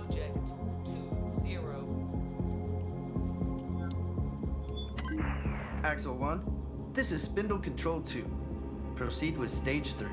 subject 20. Axel 1, this is Spindle Control 2. Proceed with Stage 3.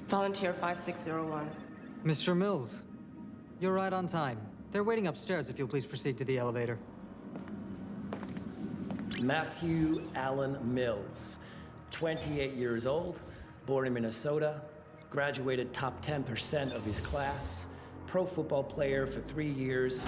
Volunteer 5601. Mr. Mills, you're right on time. They're waiting upstairs if you'll please proceed to the elevator. Matthew Allen Mills, 28 years old, born in Minnesota, graduated top 10% of his class, pro football player for 3 years.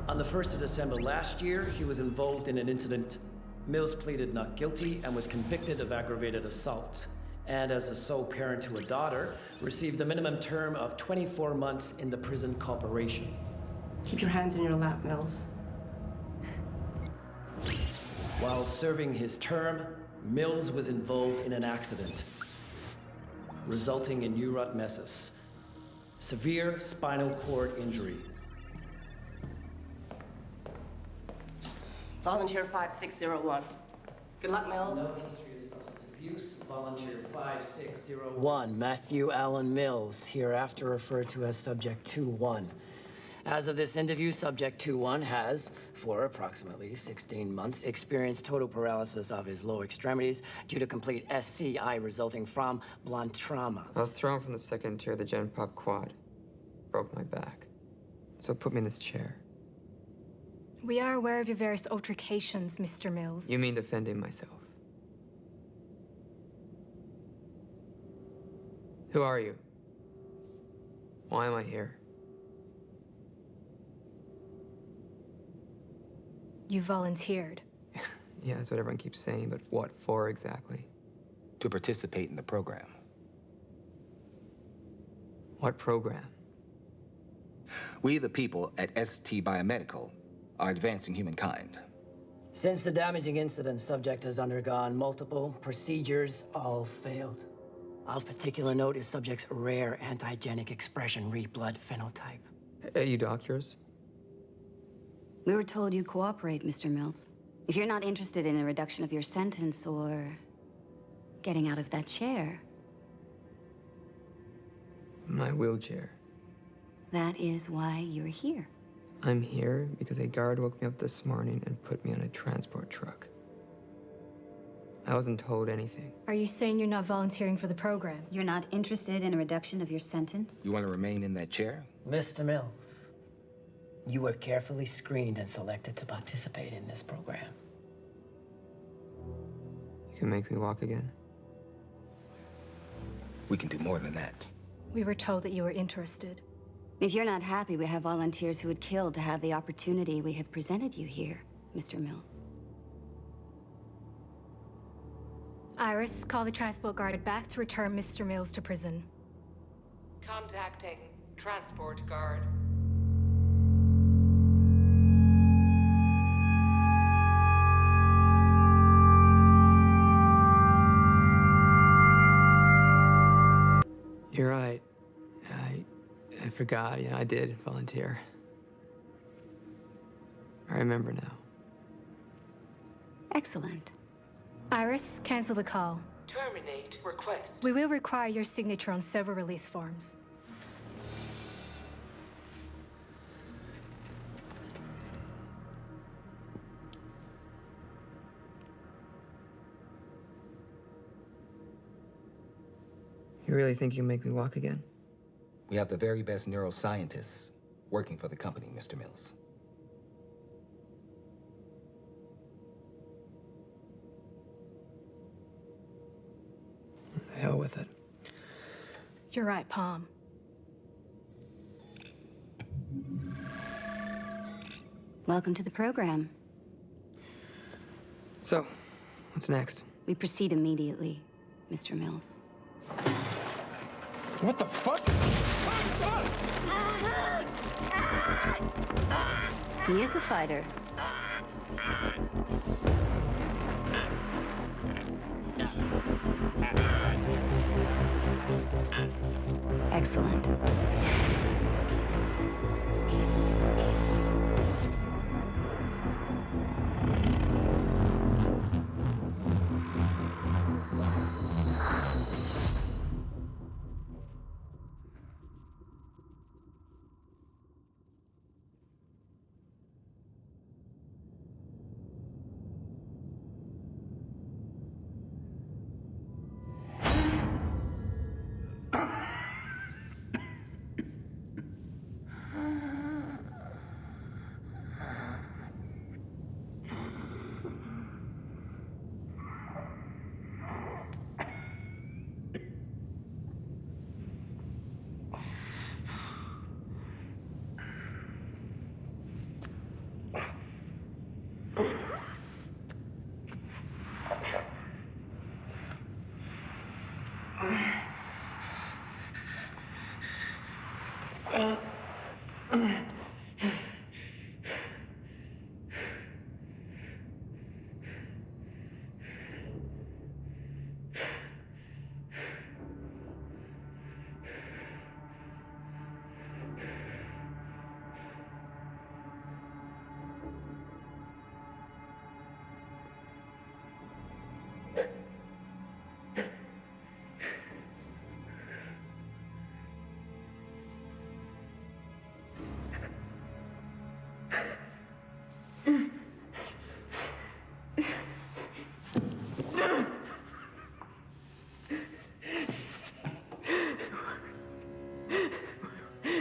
On the 1st of December last year, he was involved in an incident. Mills pleaded not guilty and was convicted of aggravated assault. And as the sole parent to a daughter, received a minimum term of 24 months in the prison corporation. Keep your hands in your lap, Mills. While serving his term, Mills was involved in an accident, resulting in neurotmesis, severe spinal cord injury. Volunteer 5601. Good luck, Mills. No history of substance abuse. Volunteer 5601. Matthew Allen Mills, hereafter referred to as Subject 2-1. As of this interview, Subject 2-1 has, for approximately 16 months, experienced total paralysis of his lower extremities due to complete SCI resulting from blunt trauma. I was thrown from the second tier of the Gen Pop quad. Broke my back. So it put me in this chair. We are aware of your various altercations, Mr. Mills. You mean defending myself? Who are you? Why am I here? You volunteered. Yeah, that's what everyone keeps saying, but what for exactly? To participate in the program. What program? We, the people at ST Biomedical, are advancing humankind. Since the damaging incident, Subject has undergone multiple procedures, all failed. Of particular note is Subject's rare antigenic expression red blood phenotype. Hey, you doctors? We were told you'd cooperate, Mr. Mills. If you're not interested in a reduction of your sentence or getting out of that chair, My wheelchair. that is why you're here. I'm here because a guard woke me up this morning and put me on a transport truck. I wasn't told anything. Are you saying you're not volunteering for the program? You're not interested in a reduction of your sentence? You want to remain in that chair? Mr. Mills, you were carefully screened and selected to participate in this program. You can make me walk again? We can do more than that. We were told that you were interested. If you're not happy, we have volunteers who would kill to have the opportunity we have presented you here, Mr. Mills. Iris, call the transport guard back to return Mr. Mills to prison. Contacting transport guard. You're right. I forgot. I did volunteer. I remember now. Excellent. Iris, cancel the call. Terminate request. We will require your signature on several release forms. You really think you can make me walk again? We have the very best neuroscientists working for the company, Mr. Mills. Hell with it. You're right, Palm. Welcome to the program. So, what's next? We proceed immediately, Mr. Mills. What the fuck? He is a fighter. Excellent.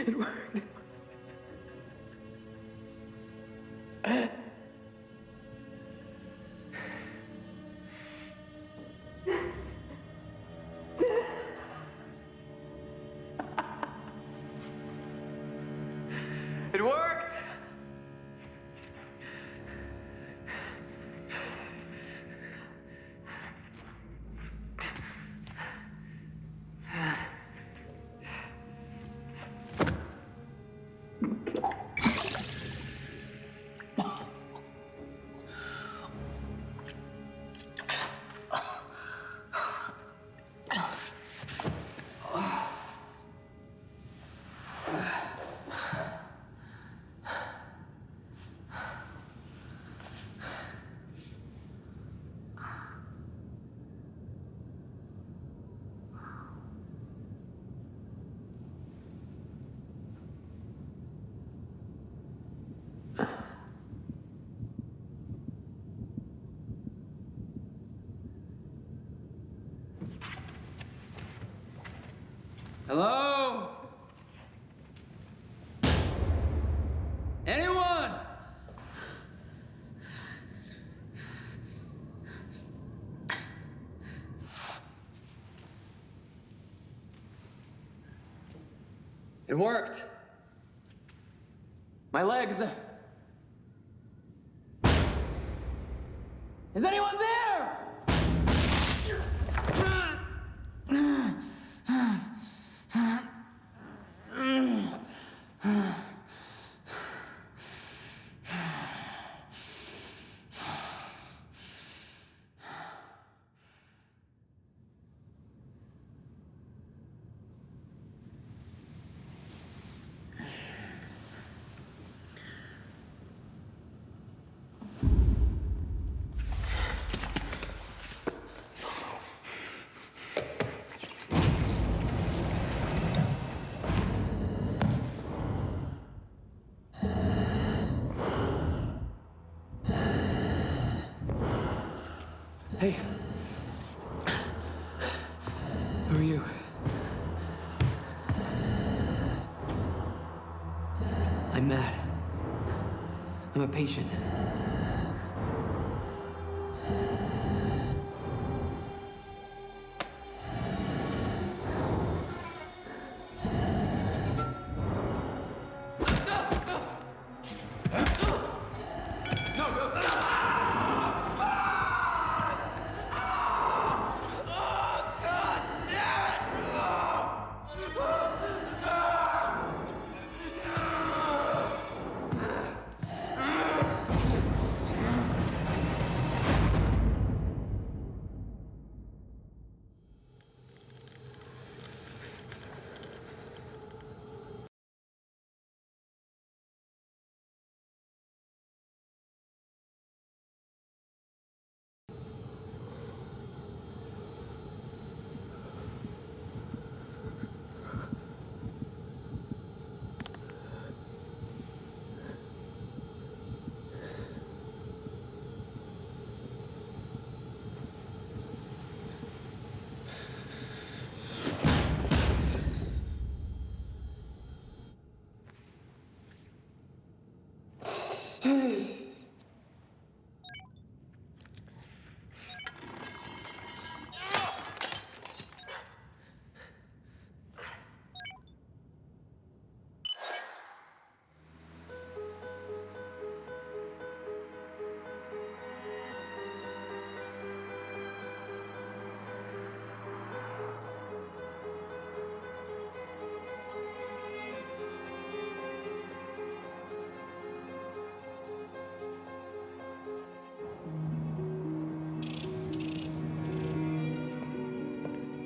It worked. It worked! Hello? Anyone? It worked. My legs. Is anyone there? Hey. Who are you? I'm Matt. I'm a patient.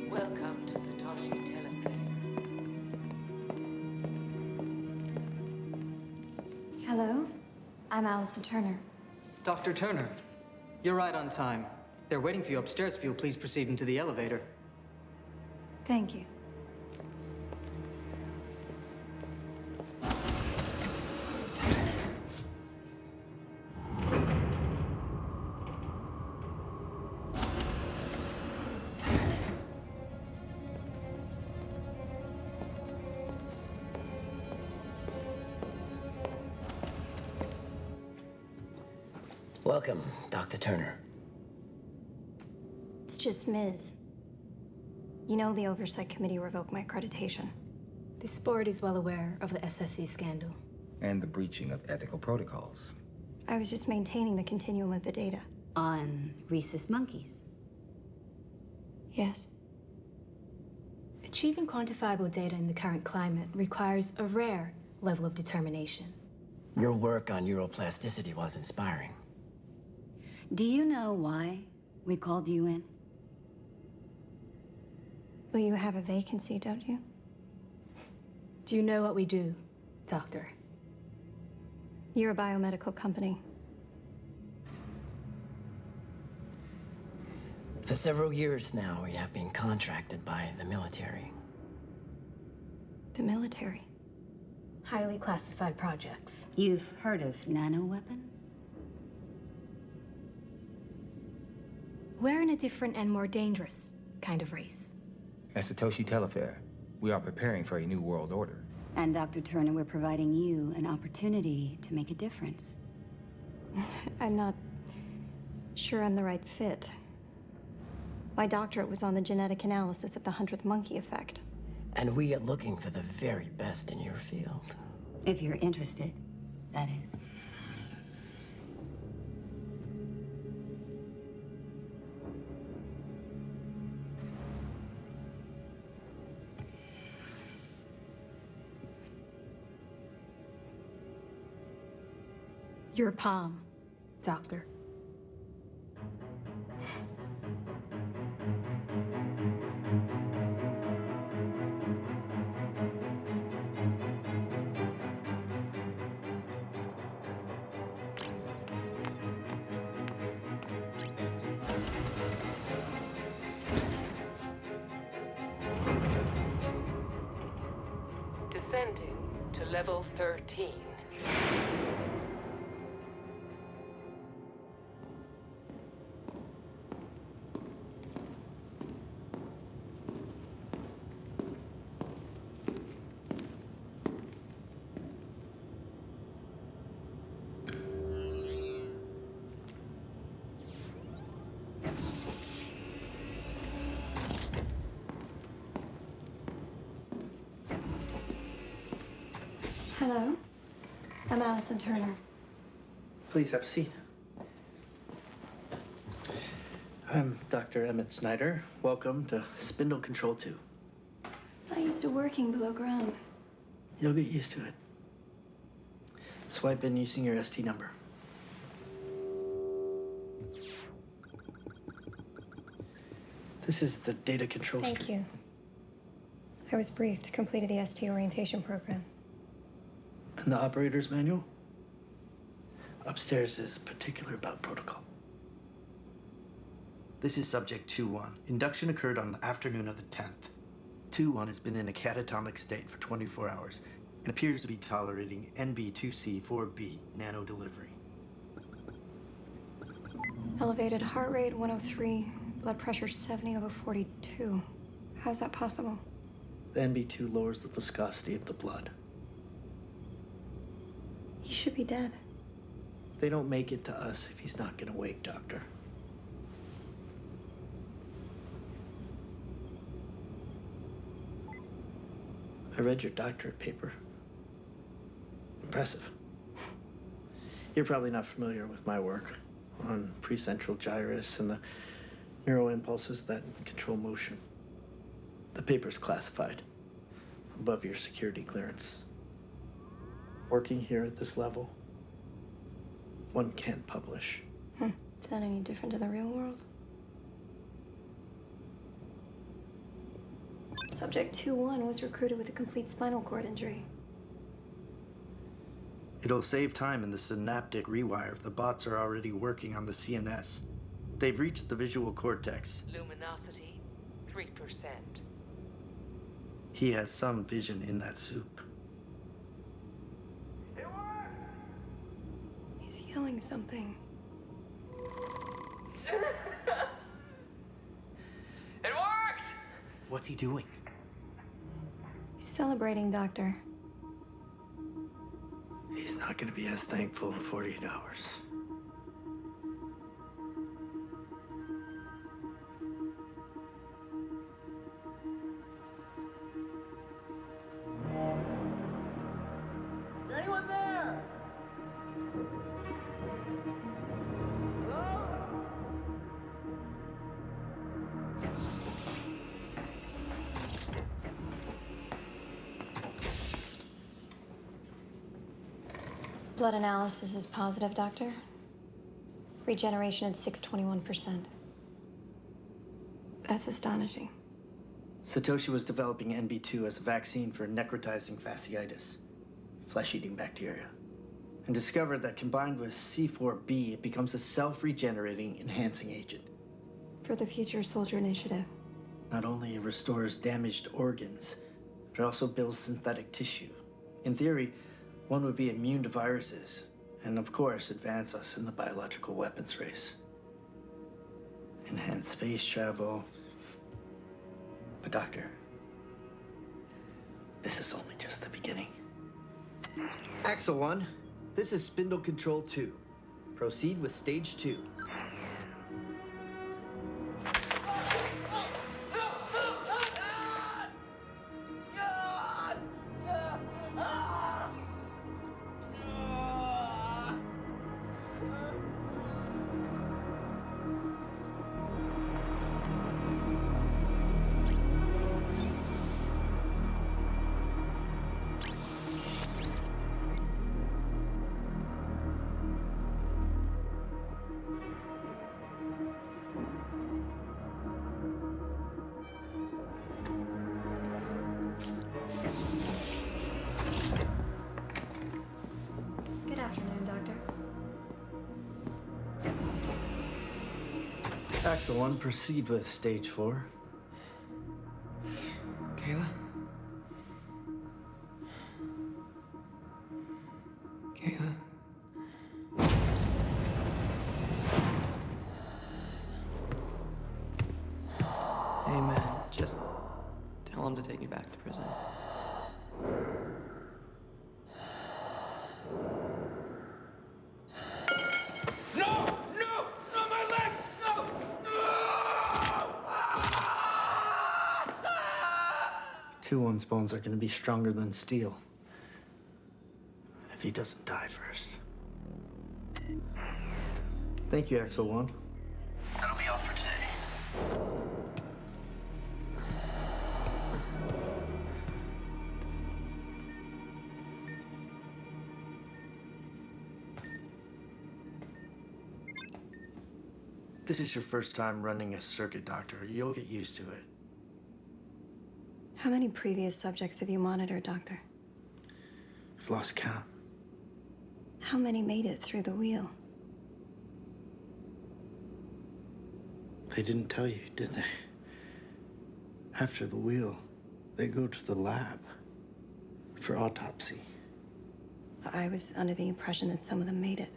Welcome to Satoshi Teleplay. Hello, I'm Allison Turner. Dr. Turner, you're right on time. They're waiting for you upstairs if you'll please proceed into the elevator. Thank you. Welcome, Dr. Turner. It's just Ms. You know the Oversight Committee revoked my accreditation. This board is well aware of the SSC scandal. And the breaching of ethical protocols. I was just maintaining the continuum of the data. On rhesus monkeys. Yes. Achieving quantifiable data in the current climate requires a rare level of determination. Your work on neuroplasticity was inspiring. Do you know why we called you in? Well, you have a vacancy, don't you? Do you know what we do, Doctor? You're a biomedical company. For several years now, we have been contracted by the military. The military. Highly classified projects. You've heard of nanoweapons? We're in a different and more dangerous kind of race. At Satoshi Telefair, we are preparing for a new world order. And Dr. Turner, we're providing you an opportunity to make a difference. I'm not sure I'm the right fit. My doctorate was on the genetic analysis of the 100th monkey effect. And we are looking for the very best in your field. If you're interested, that is. Your palm, Doctor. Descending to level 13. Hello. I'm Allison Turner. Please have a seat. I'm Dr. Emmett Snyder. Welcome to Spindle Control 2. I'm used to working below ground. You'll get used to it. Swipe in using your ST number. This is the data control Thank stream. you. I was briefed, completed the ST orientation program. And the operator's manual? Upstairs is particular about protocol. This is subject 2-1. Induction occurred on the afternoon of the 10th. 2-1 has been in a catatonic state for 24 hours and appears to be tolerating NB2C4B nano delivery. Elevated heart rate 103, blood pressure 70/42. How's that possible? The NB2 lowers the viscosity of the blood. He should be dead. They don't make it to us if he's not gonna wake, Doctor. I read your doctorate paper. Impressive. You're probably not familiar with my work on precentral gyrus and the neuroimpulses that control motion. The paper's classified, above your security clearance. Working here at this level, one can't publish. Is that any different to the real world? Subject 2-1 was recruited with a complete spinal cord injury. It'll save time in the synaptic rewire if the bots are already working on the CNS. They've reached the visual cortex. Luminosity 3%. He has some vision in that soup. He's yelling something. It worked! What's he doing? He's celebrating, Doctor. He's not gonna be as thankful in 48 hours. Is there anyone there? Hello? Blood analysis is positive, Doctor. Regeneration at 621%. That's astonishing. Satoshi was developing NB2 as a vaccine for necrotizing fasciitis, flesh-eating bacteria, and discovered that combined with C4B, it becomes a self-regenerating enhancing agent. For the Future Soldier Initiative. Not only restores damaged organs, but it also builds synthetic tissue. In theory, one would be immune to viruses, and of course, advance us in the biological weapons race. Enhance space travel. But Doctor, this is only just the beginning. Axel 1, this is Spindle Control 2. Proceed with Stage 2. Good afternoon, Doctor. Axel 1, proceed with Stage 4. Kayla? Kayla? Hey, man, just tell him to take me back to prison. No! No! No, my leg! No! Two one's bones are going to be stronger than steel. he doesn't die first. Thank you, Axel 1. That'll be all for today. This is your first time running a circuit, Doctor. You'll get used to it. How many previous subjects have you monitored, Doctor? I've lost count. How many made it through the wheel? They didn't tell you, did they? After the wheel, they go to the lab for autopsy. I was under the impression that some of them made it.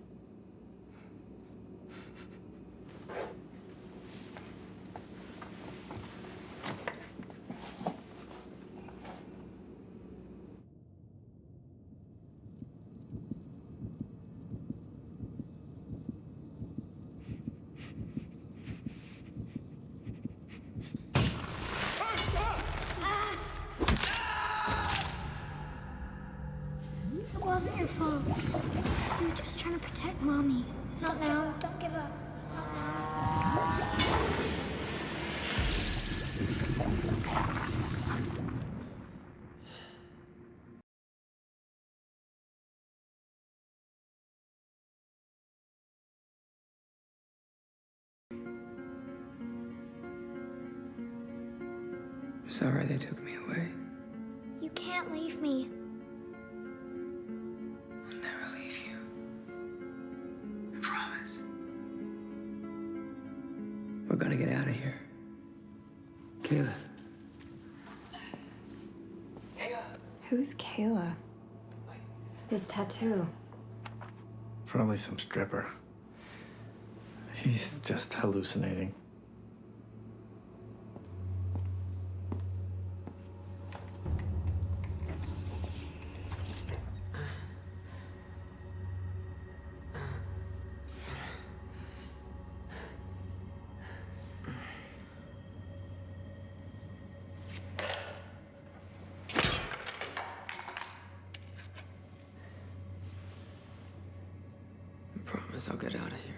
It wasn't your fault. You were just trying to protect Mommy. Not now. Don't give up. Sorry they took me away. You can't leave me. I'll never leave you. I promise. We're gonna get out of here. Kayla. Who's Kayla? His tattoo. Probably some stripper. He's just hallucinating. I promise I'll get out of here.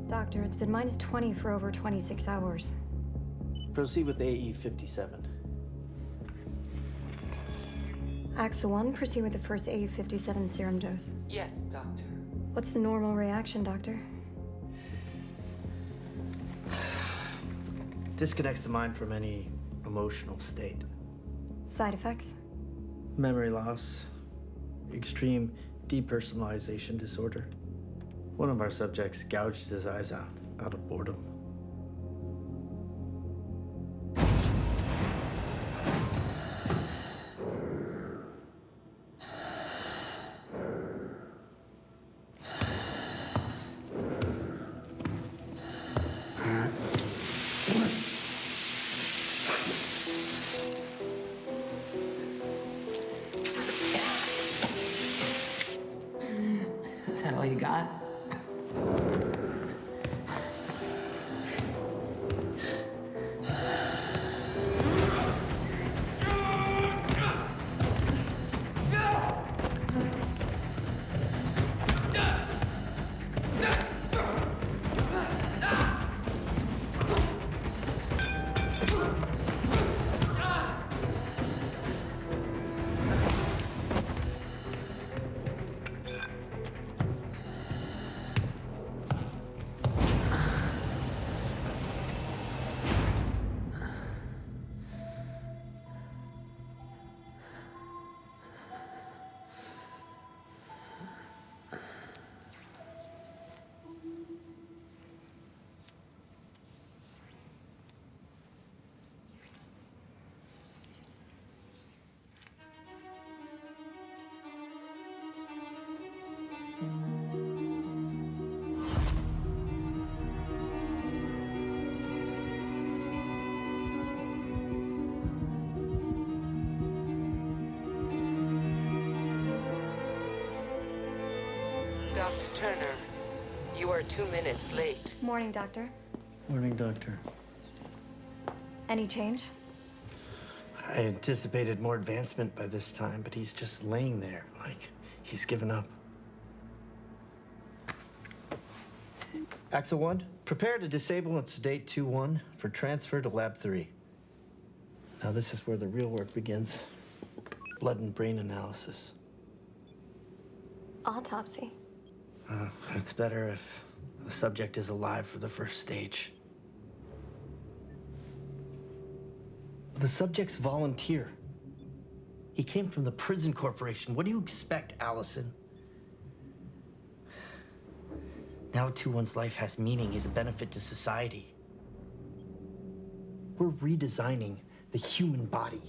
Doctor, it's been -20 for over 26 hours. Proceed with AE57. Axel 1, proceed with the first AE57 serum dose. Yes, Doctor. What's the normal reaction, Doctor? Disconnects the mind from any emotional state. Side effects? Memory loss, extreme depersonalization disorder. One of our subjects gouged his eyes out of boredom. Is that all you got? Dr. Turner, you are 2 minutes late. Morning, Doctor. Morning, Doctor. Any change? I anticipated more advancement by this time, but he's just laying there, like he's given up. Axel 1, prepare to disable and sedate 2-1 for transfer to Lab 3. Now this is where the real work begins. Blood and brain analysis. Autopsy. It's better if the subject is alive for the first stage. The subject's volunteer. He came from the prison corporation. What do you expect, Allison? Now 2-1's life has meaning. He's a benefit to society. We're redesigning the human body.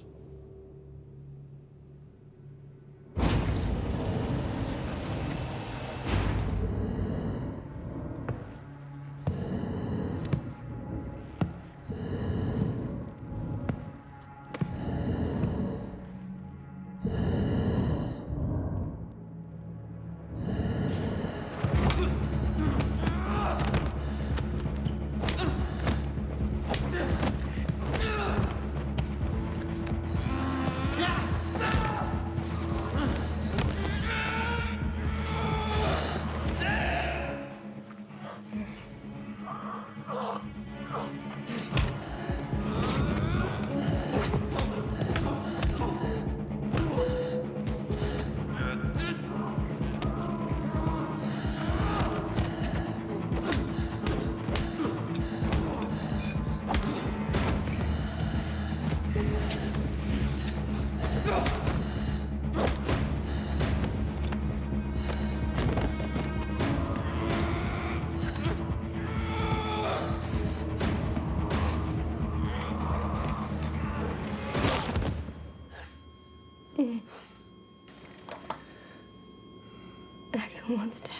Axel 1's dead.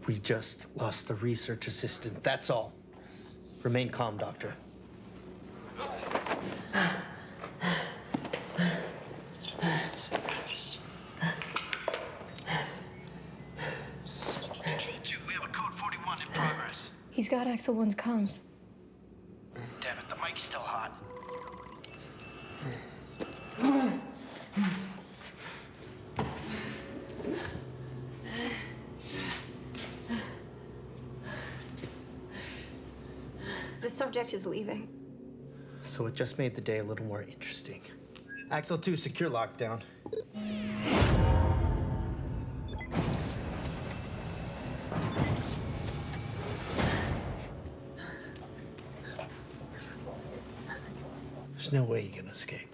We just lost the research assistant, that's all. Remain calm, Doctor. He's got Axel 1's comms. Damn it, the mic's still hot. The subject is leaving. So it just made the day a little more interesting. Axel 2, secure lockdown. There's no way you can escape.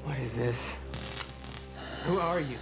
What is this? Who are you?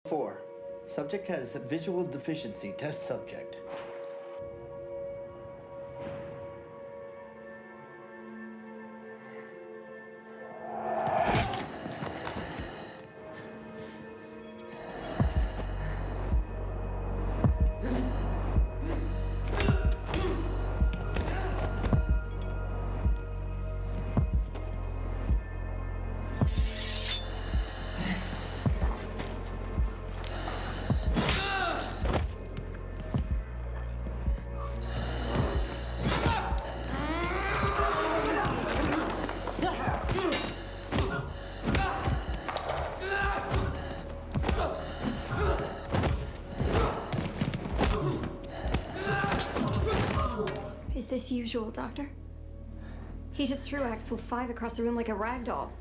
Four. Subject has visual deficiency. Test subject. this usual, Doctor? He just threw Axel 5 across the room like a rag doll.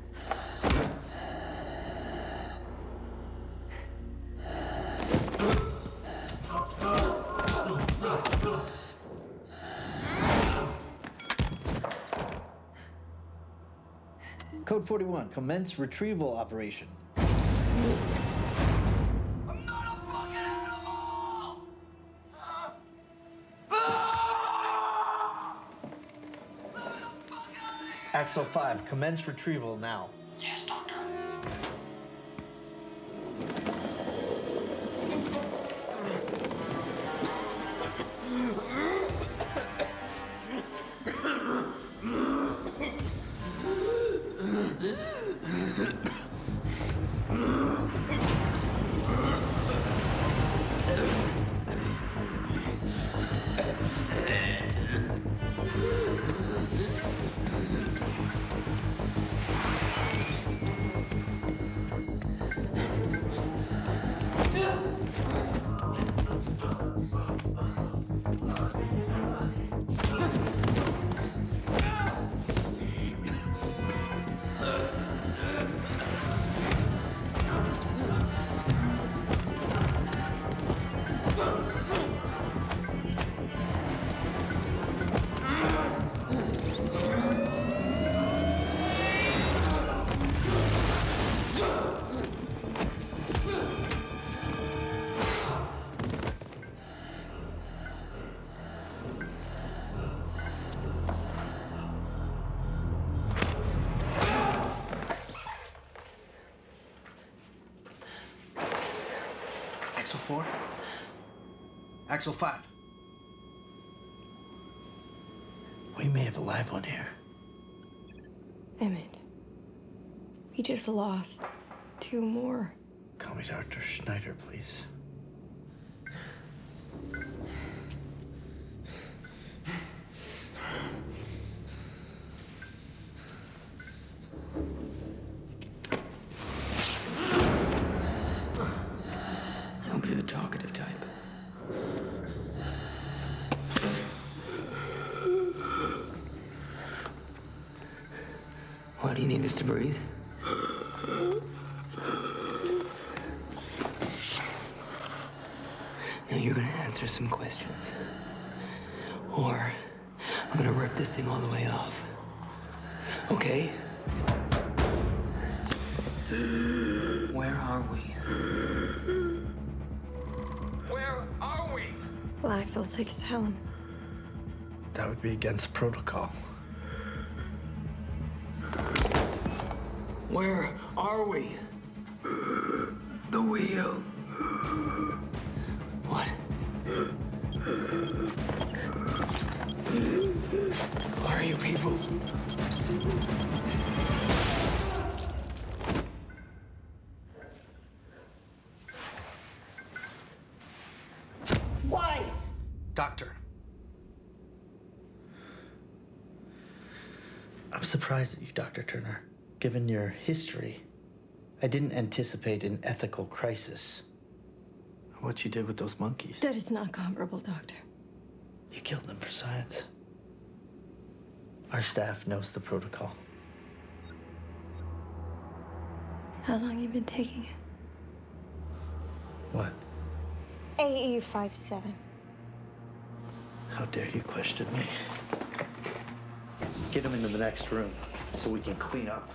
Code 41, commence retrieval operation. Axel 5, commence retrieval now. Yes, Doctor. Axel 4? Axel 5? We may have a live one here. Emmett, we just lost 2 more. Call me Dr. Schneider, please. I'll be the talkative type. Why do you need this to breathe? Now you're gonna answer some questions. Or I'm gonna rip this thing all the way off. Okay? Where are we? Where are we? Well, Axel 6, tell him. That would be against protocol. Where are we? The wheel. What? Are you people? Why? Doctor. I'm surprised at you, Dr. Turner. Given your history, I didn't anticipate an ethical crisis. What you did with those monkeys. That is not comparable, Doctor. You killed them for science. Our staff knows the protocol. How long you been taking it? What? AE57. How dare you question me? Get him into the next room so we can clean up.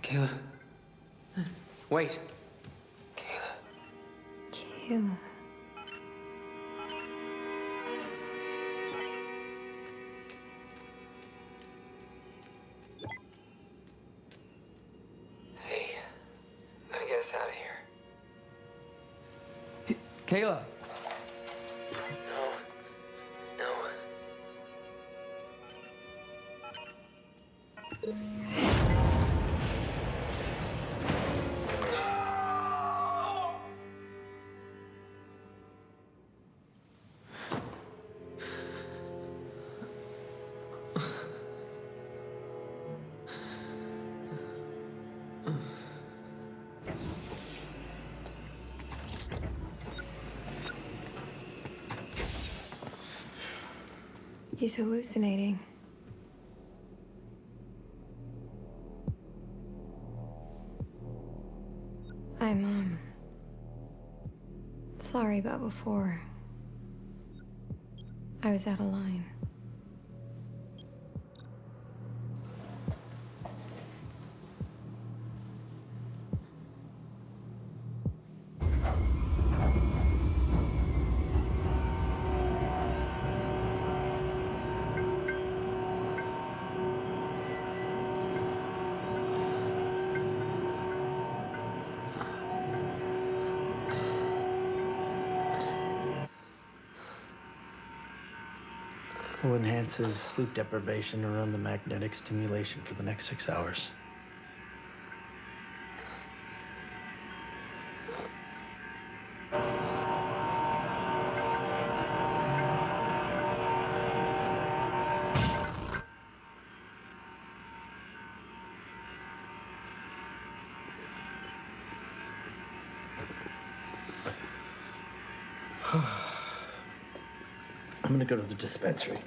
Kayla. Wait. Kayla. Hey, gotta get us out of here. Kayla. No. He's hallucinating. I'm, sorry about before. I was out of line. We'll enhance his sleep deprivation and run the magnetic stimulation for the next 6 hours. I'm gonna go to the dispensary.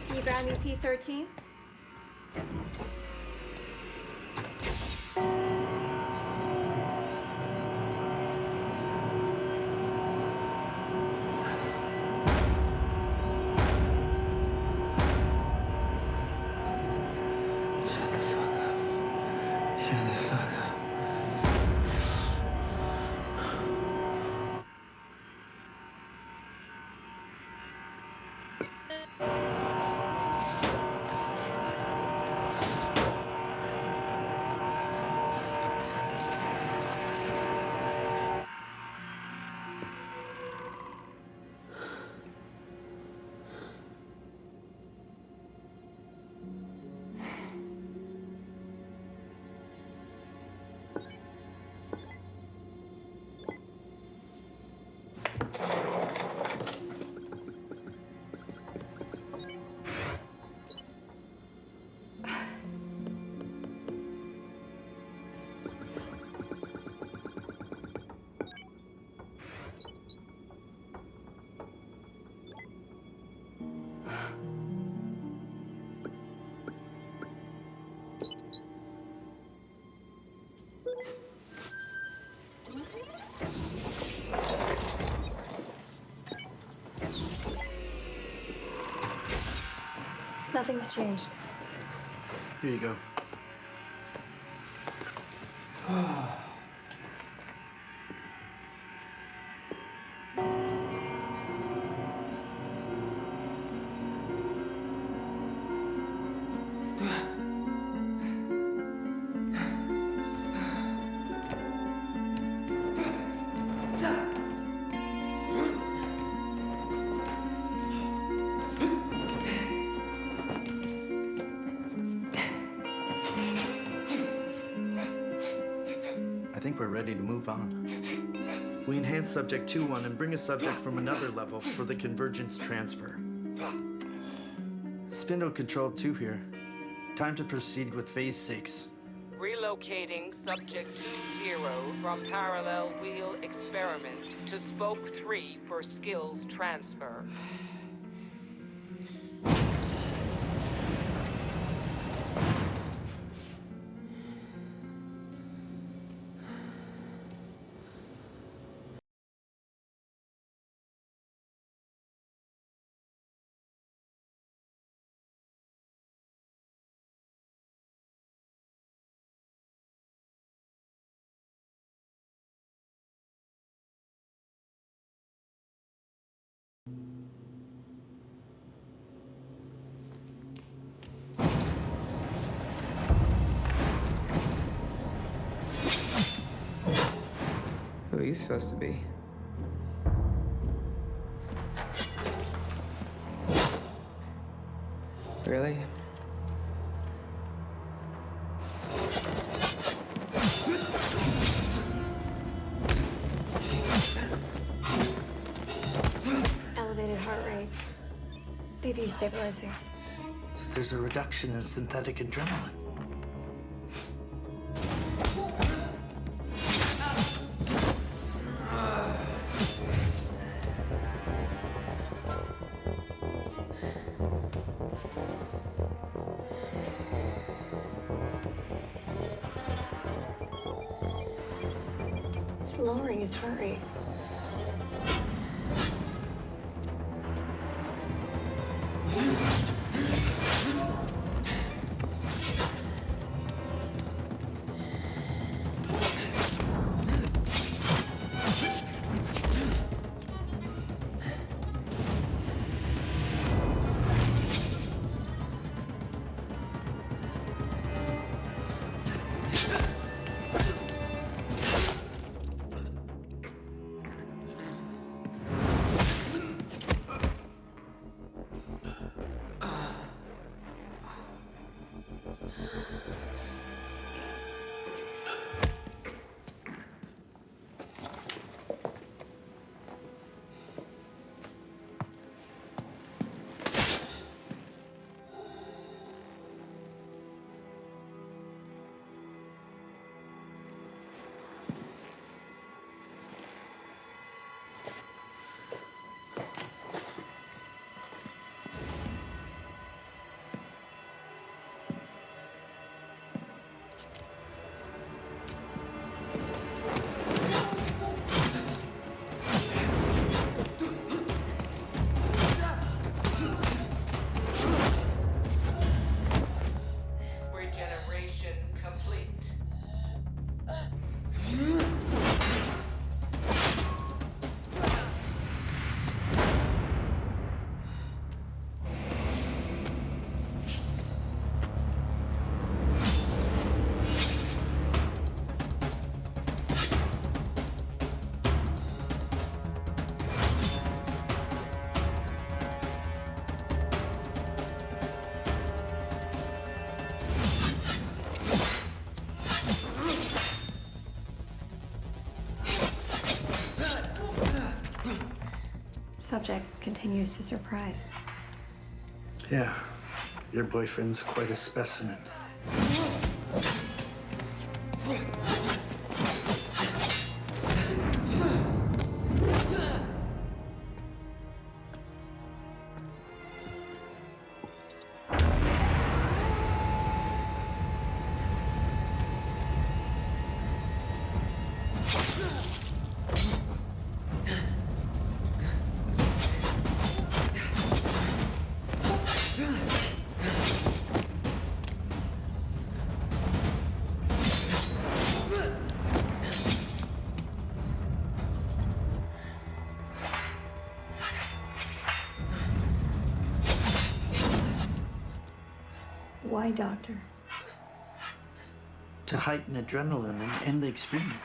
Can you grab me P13? Nothing's changed. Here you go. I think we're ready to move on. We enhance subject 2-1 and bring a subject from another level for the convergence transfer. Spindle control 2 here. Time to proceed with phase 6. Relocating subject 20 from parallel wheel experiment to spoke 3 for skills transfer. Who are you supposed to be? Really? Elevated heart rate. BP stabilizing. There's a reduction in synthetic adrenaline. It's lowering his heart rate. Regeneration complete. Subject continues to surprise. Yeah, your boyfriend's quite a specimen. Why, Doctor? To heighten adrenaline and end the experiment.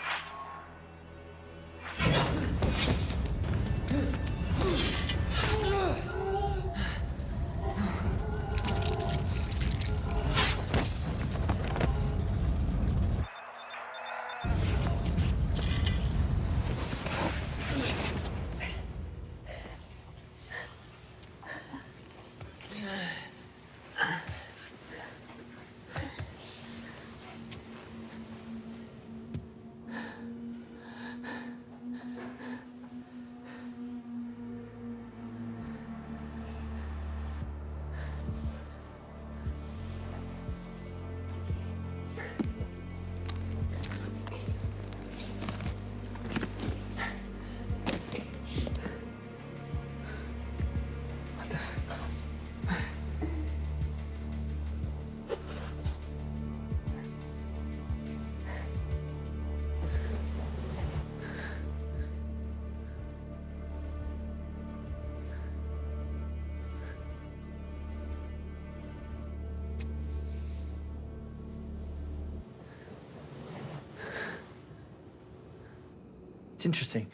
It's interesting.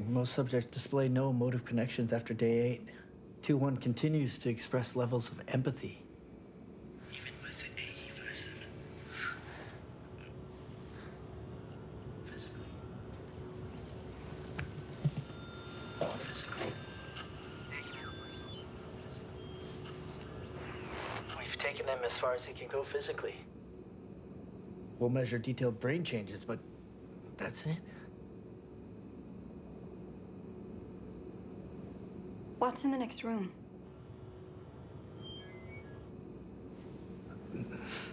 Most subjects display no emotive connections after day 8. 2-1 continues to express levels of empathy. Even with 85-7. Physically. We've taken him as far as he can go physically. We'll measure detailed brain changes, but that's it. What's in the next room?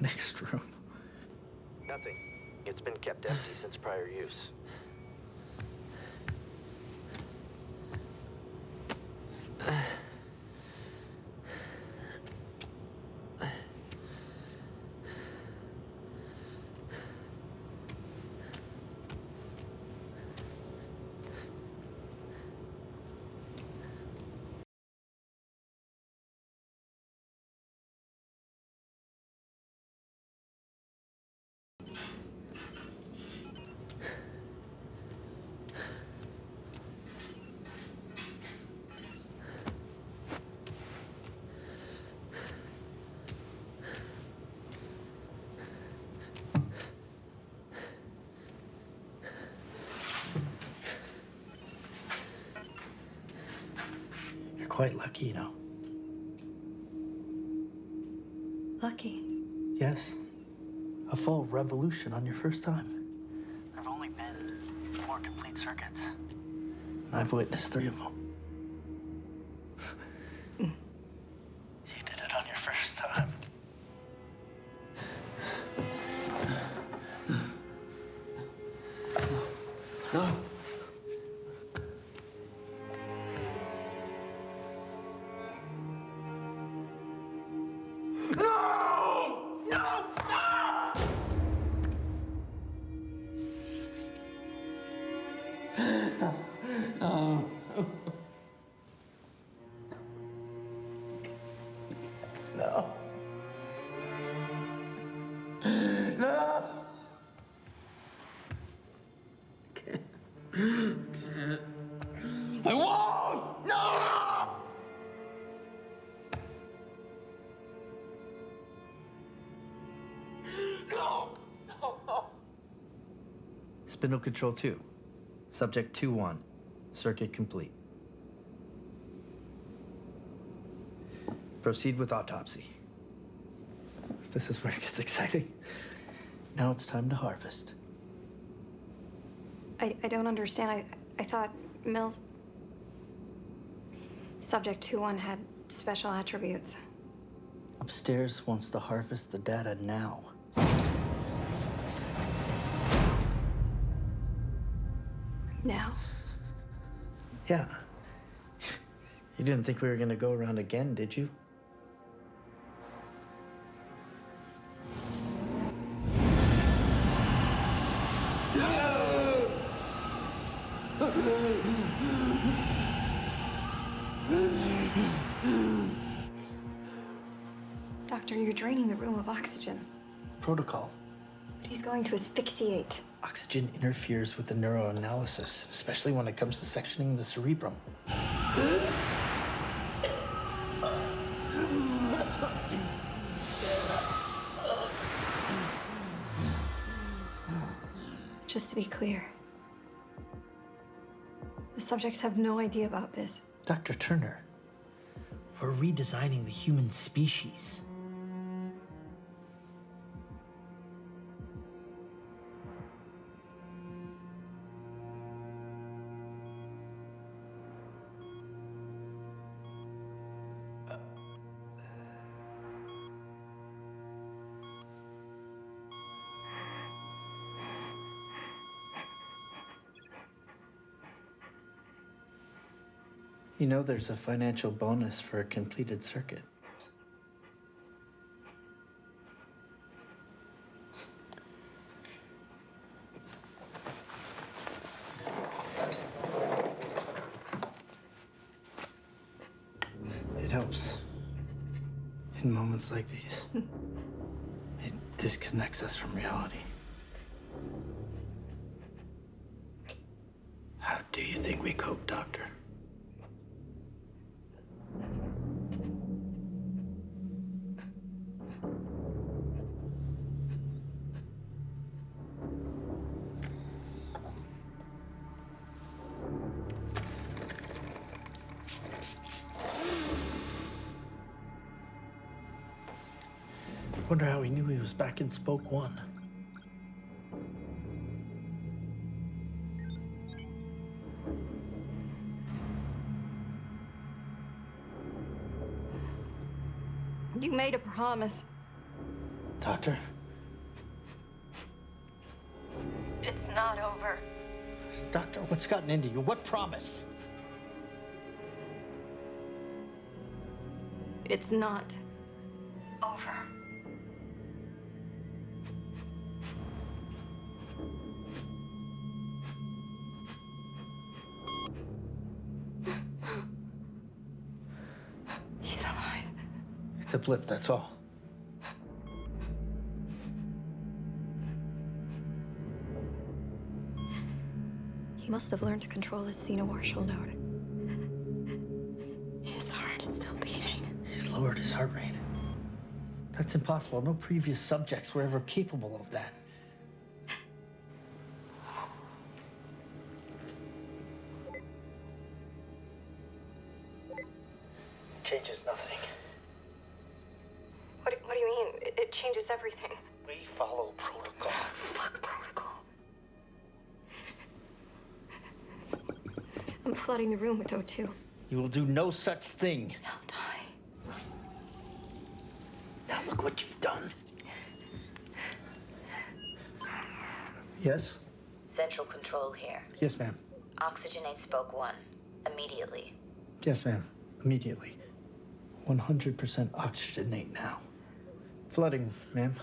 Next room. Nothing. It's been kept empty since prior use. You're quite lucky, you know. Lucky. Yes. A full revolution on your first time. There've only been 4 complete circuits. And I've witnessed 3 of them. You did it on your first time. No. No. No. Can't. I won't! No! No! No! Spindle control 2. Subject 2-1. Circuit complete. Proceed with autopsy. This is where it gets exciting. Now it's time to harvest. I don't understand. I thought Mills... Subject 2-1 had special attributes. Upstairs wants to harvest the data now. Now? Yeah. You didn't think we were gonna go around again, did you? Doctor, you're draining the room of oxygen. Protocol. But he's going to asphyxiate. Oxygen interferes with the neuroanalysis, especially when it comes to sectioning the cerebrum. Just to be clear, the subjects have no idea about this. Dr. Turner, we're redesigning the human species. You know there's a financial bonus for a completed circuit. It helps. In moments like these. It disconnects us from reality. How do you think we cope, Doctor? Wonder how he knew he was back in Spoke 1. You made a promise. Doctor? It's not over. Doctor, what's gotten into you? What promise? It's not over. He's alive. It's a blip, that's all. He must have learned to control his xenomartial node. His heart is still beating. He's lowered his heart rate. That's impossible. No previous subjects were ever capable of that. Changes nothing. What do you mean? It changes everything. We follow protocol. Fuck protocol. I'm flooding the room with O2. You will do no such thing. He'll die. Now look what you've done. Yes? Central control here. Yes, ma'am. Oxygenate spoke 1. Immediately. Yes, ma'am. Immediately. 100% oxygenate now. Flooding, ma'am.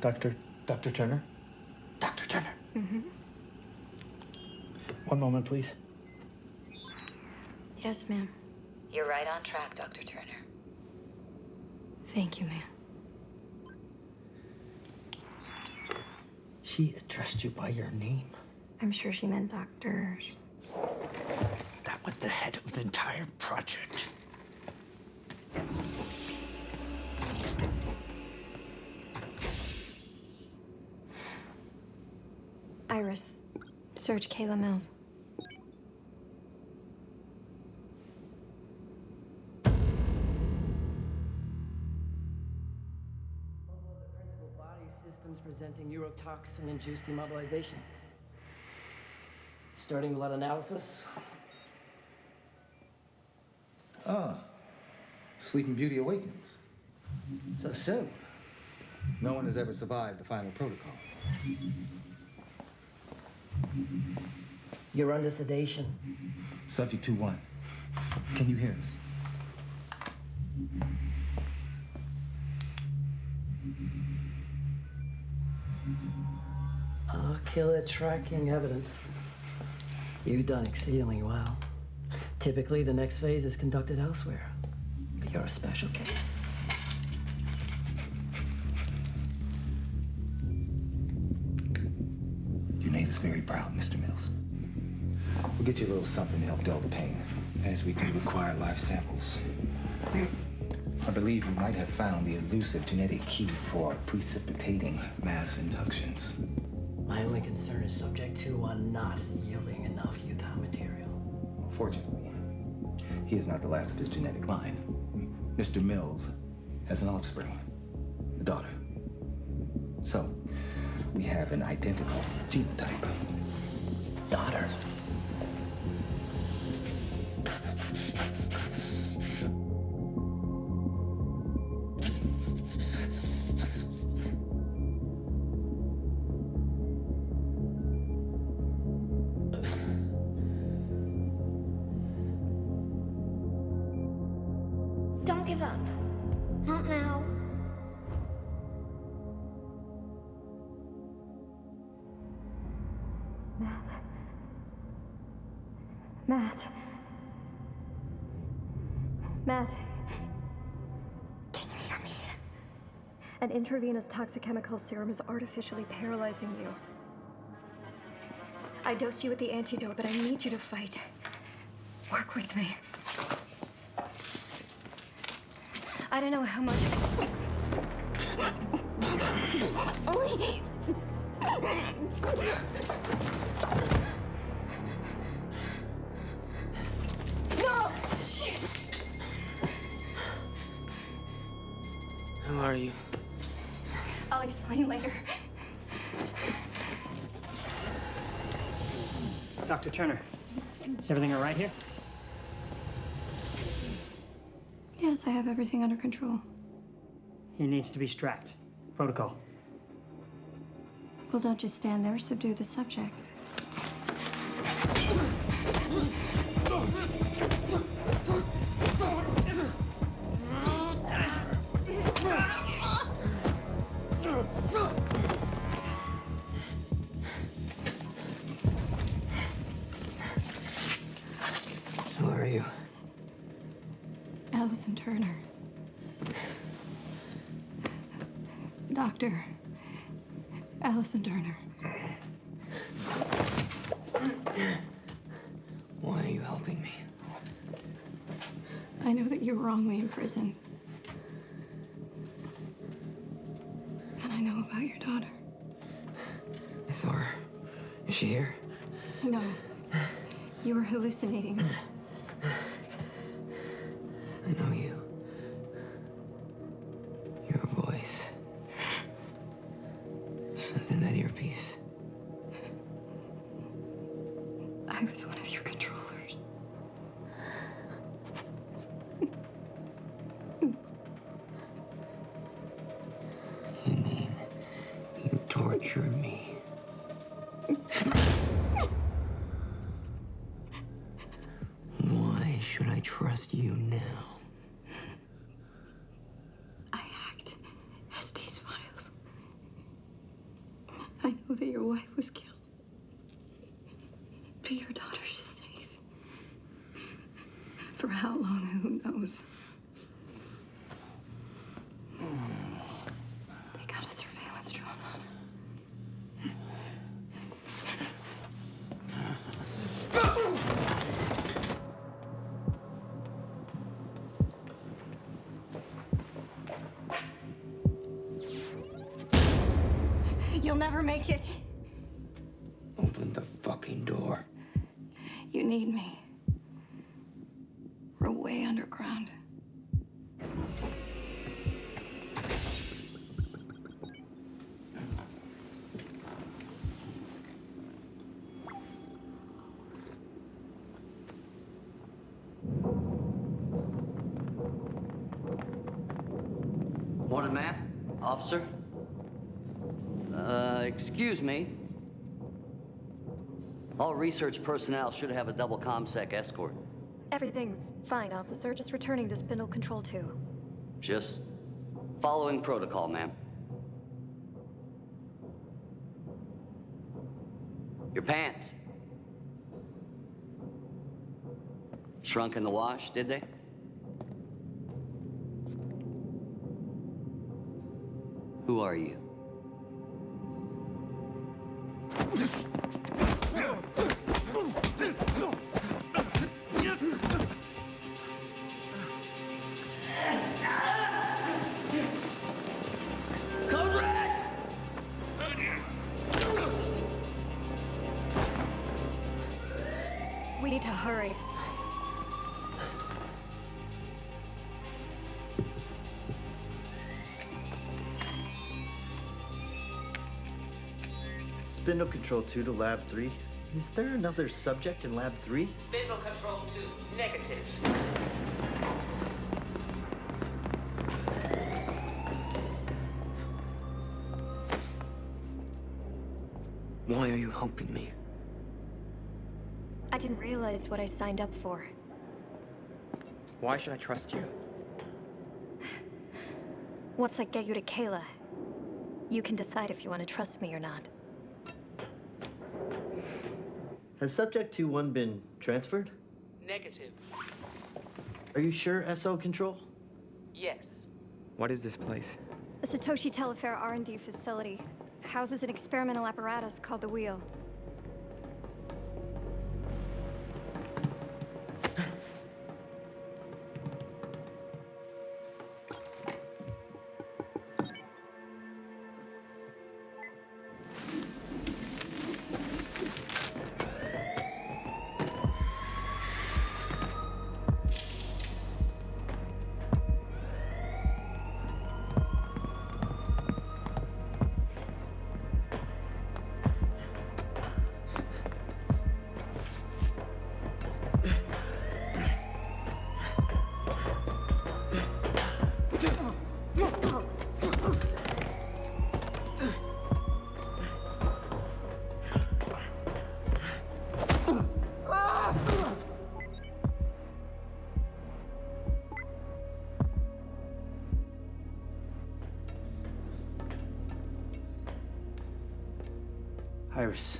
Dr. Turner? Dr. Turner. Mm-hmm. One moment, please. Yes, ma'am. You're right on track, Dr. Turner. Thank you, ma'am. She addressed you by your name. I'm sure she meant doctors. That was the head of the entire project. Iris, search Kayla Mills. Body systems presenting neurotoxin-induced immobilization. Starting blood analysis. Ah, Sleeping Beauty awakens. So soon. No one has ever survived the final protocol. You're under sedation. Subject 2-1. Can you hear us? Killer tracking evidence. You've done exceedingly well. Typically, the next phase is conducted elsewhere. But you're a special case. You made us very proud, Mr. Mills. We'll get you a little something to help dull the pain, as we do require live samples. I believe we might have found the elusive genetic key for precipitating mass inductions. My only concern is subject 2-1 not yielding enough Utah material. Fortunately, he is not the last of his genetic line. Mr. Mills has an offspring, a daughter. So, we have an identical genotype. Daughter? Don't give up. Not now. Matt. Matt. Can you hear me? An intravenous toxic chemical serum is artificially paralyzing you. I dosed you with the antidote, but I need you to fight. Work with me. I don't know how much. Please. No! Who are you? I'll explain later. Dr. Turner, is everything all right here? Yes, I have everything under control. He needs to be strapped. Protocol. Well, don't just stand there. Subdue the subject. Who are you? Allison Turner. Doctor. Allison Turner. Why are you helping me? I know that you were wrongly imprisoned. And I know about your daughter. I saw her. Is she here? No. You were hallucinating. I know you. Your voice. What's in that earpiece? I was one of your controllers. You mean you tortured me? Why should I trust you now? I hacked SD's files. I know that your wife was killed. But your daughter is safe. For how long, who knows? They got a surveillance drone on her. You'll never make it. Open the fucking door. You need me. We're way underground. Morning, ma'am. Officer. Excuse me. All research personnel should have a double ComSec escort. Everything's fine, officer. Just returning to Spindle Control 2. Just following protocol, ma'am. Your pants. Shrunk in the wash, did they? Who are you? Code red! We need to hurry. Spindle Control 2 to Lab 3. Is there another subject in Lab 3? Spindle Control 2, negative. Why are you helping me? I didn't realize what I signed up for. Why should I trust you? Once I get you to Kayla, you can decide if you want to trust me or not. Has Subject 2-1 been transferred? Negative. Are you sure, SO Control? Yes. What is this place? The Satoshi Telefair R&D facility houses an experimental apparatus called the Wheel. Iris,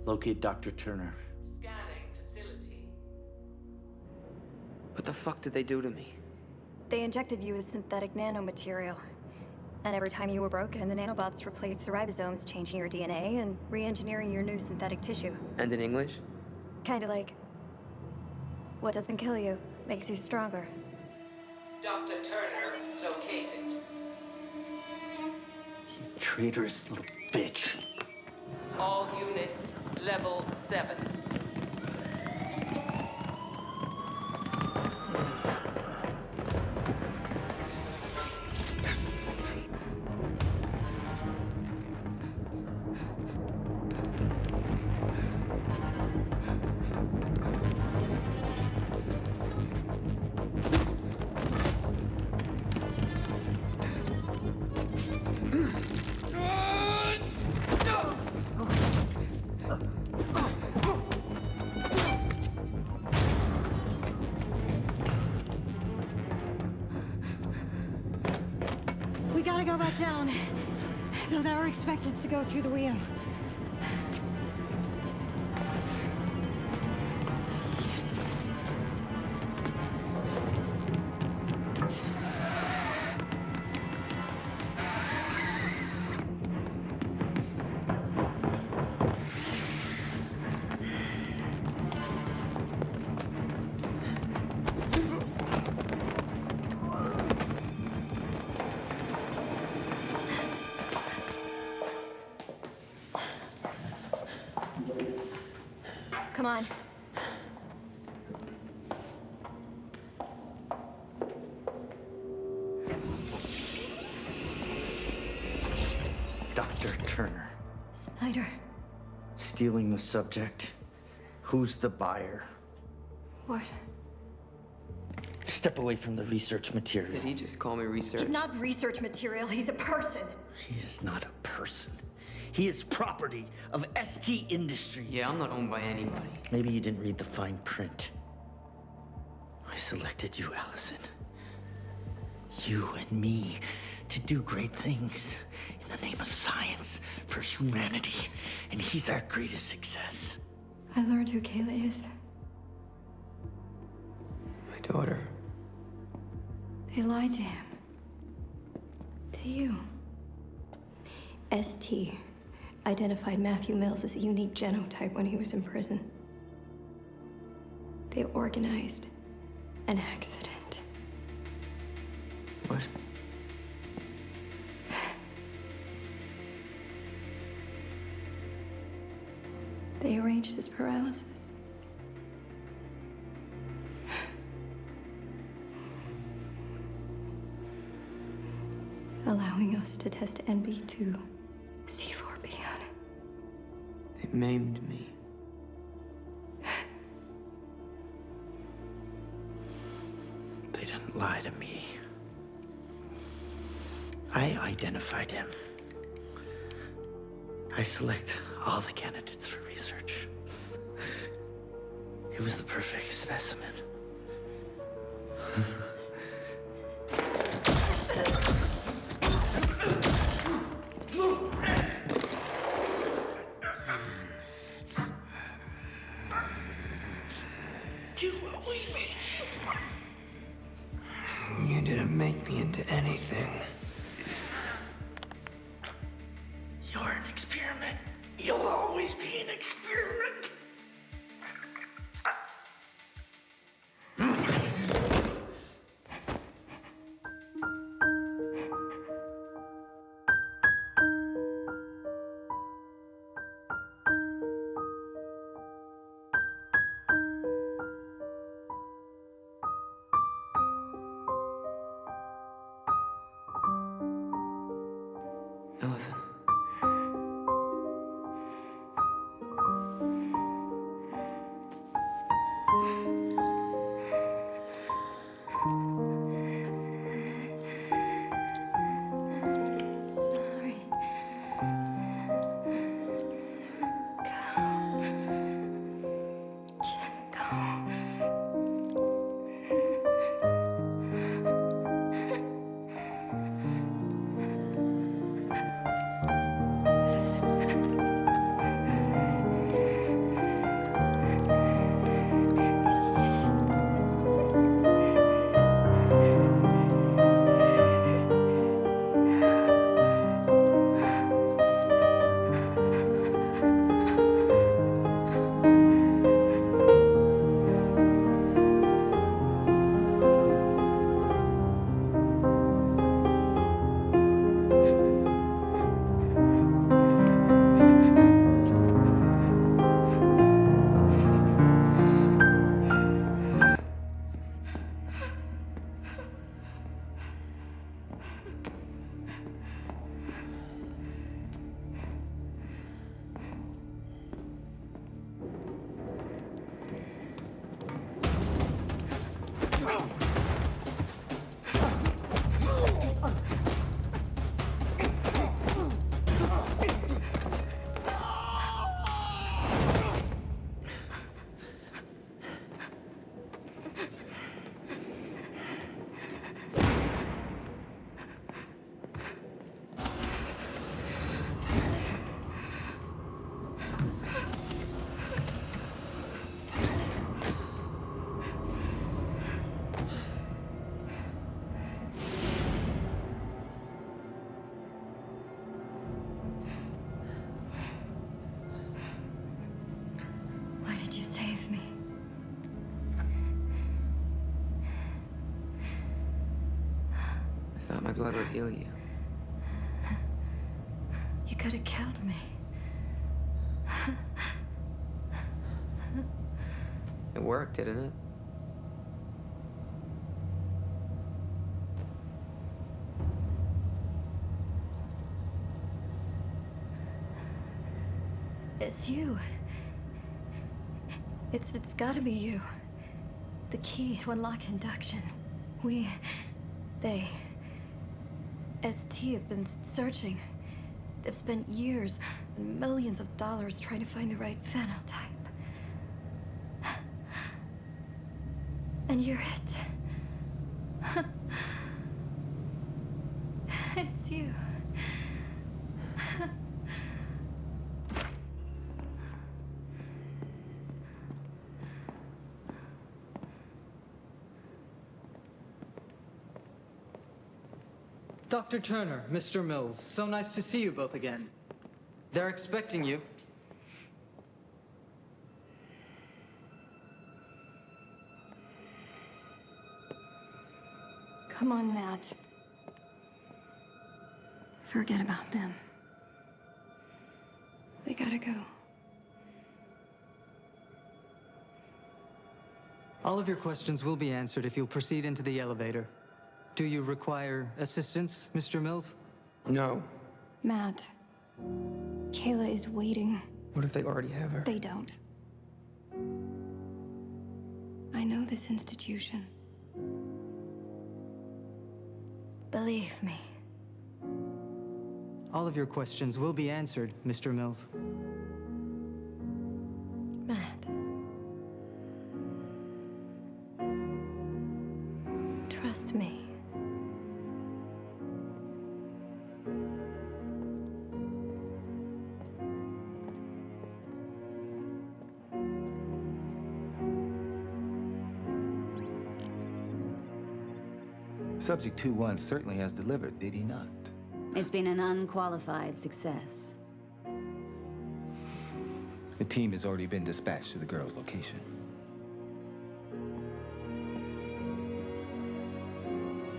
locate Dr. Turner. Scanning facility. What the fuck did they do to me? They injected you with synthetic nanomaterial. And every time you were broken, the nanobots replaced the ribosomes, changing your DNA and re-engineering your new synthetic tissue. And in English? Kinda like, what doesn't kill you makes you stronger. Dr. Turner located. You traitorous little bitch. All units, level 7. We gotta go back down. They'll never expect us to go through the wheel. Come on. Dr. Turner. Snyder. Stealing the subject. Who's the buyer? What? Step away from the research material. Did he just call me research? He's not research material, he's a person. He is not a person. He is property of ST Industries. Yeah, I'm not owned by anybody. Maybe you didn't read the fine print. I selected you, Allison. You and me to do great things in the name of science for humanity. And he's our greatest success. I learned who Kayla is. My daughter. They lied to him. To you. ST identified Matthew Mills as a unique genotype when he was in prison. They organized an accident. What? They arranged his paralysis. Allowing us to test NB2, C4B on it. They maimed me. They didn't lie to me. I identified him. I select all the candidates for research. It was the perfect specimen. Do what we made you for. You didn't make me into anything. You're an experiment. You'll always be an experiment. Now listen. thought my blood would heal you. You could have killed me. It worked, didn't it? It's you. It's gotta be you. The key to unlock induction. They, ST have been searching. They've spent years and millions of dollars trying to find the right phenotype. And you're it. It's you. Dr. Turner, Mr. Mills, so nice to see you both again. They're expecting you. Come on, Matt. Forget about them. They gotta go. All of your questions will be answered if you'll proceed into the elevator. Do you require assistance, Mr. Mills? No. Matt, Kayla is waiting. What if they already have her? They don't. I know this institution. Believe me. All of your questions will be answered, Mr. Mills. Matt. Trust me. Subject 2-1 certainly has delivered, did he not? It's been an unqualified success. The team has already been dispatched to the girl's location.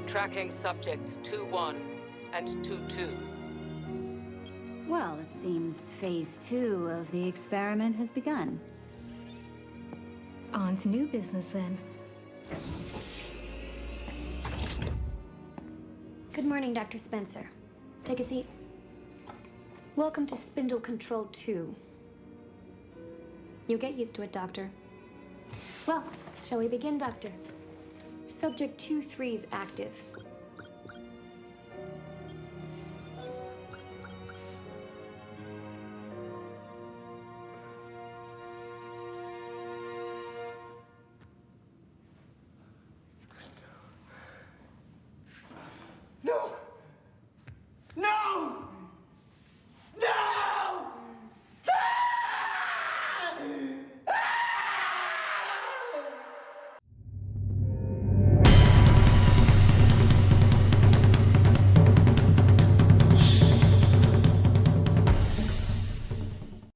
Tracking subjects 2-1 and 2-2. Well, it seems phase 2 of the experiment has begun. On to new business then. Good morning, Dr. Spencer. Take a seat. Welcome to Spindle Control 2. You'll get used to it, Doctor. Well, shall we begin, Doctor? Subject 2-3 is active.